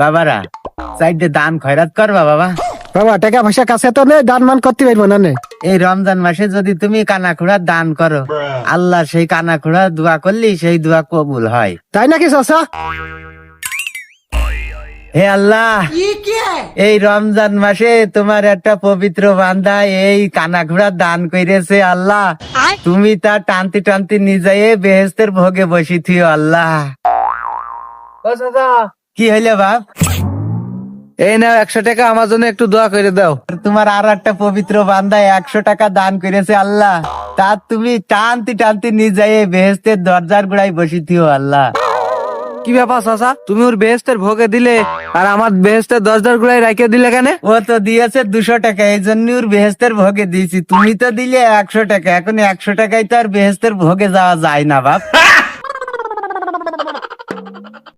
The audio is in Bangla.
বাবারা সাইডে দান খয়রাত করবা বাবা। বাবা টাকা পয়সা কাছে তো নেই, দান মান করতে পারবো না নে। এই রমজান মাসে যদি তুমি কানাখুড়া দান করো, আল্লাহ সেই কানাখুড়া দোয়া করলি সেই দোয়া কবুল হয়। তাই নাকি চাচা? হে আল্লাহ, এই রমজান মাসে তোমার একটা পবিত্র বান্দা এই কানাঘোড়া দান করেছে আল্লাহ, তুমি তা টানতে টানতে নিজে বেহেস্তের ভোগে বসি থিও আল্লাহ। কি হইলে বাপ? এই নাও 100 টাকা, আমার জন্য একটু দোয়া করে দাও। তোমার আর একটা পবিত্র বান্দা 100 টাকা দান করেছে আল্লাহ, তা তুমি টানতে টানতে নিজে বেহেস্তের দরজার গোড়ায় বসি থিও আল্লাহ। কি ব্যাপার চাচা, তুমি ওর বেহেস্তের ভোগে দিলে আর আমার বেহেস্তের 10 গুলাই রাখিয়ে দিলে কেন? ও তো দিয়েছে 200 টাকা, এই জন্য ওর বেহেস্তের ভোগে দিয়েছি। তুমি তো দিলে 100 টাকা, এখন 100 টাকায় তো আর বেহেস্তের ভোগে যাওয়া যায় না বাপ।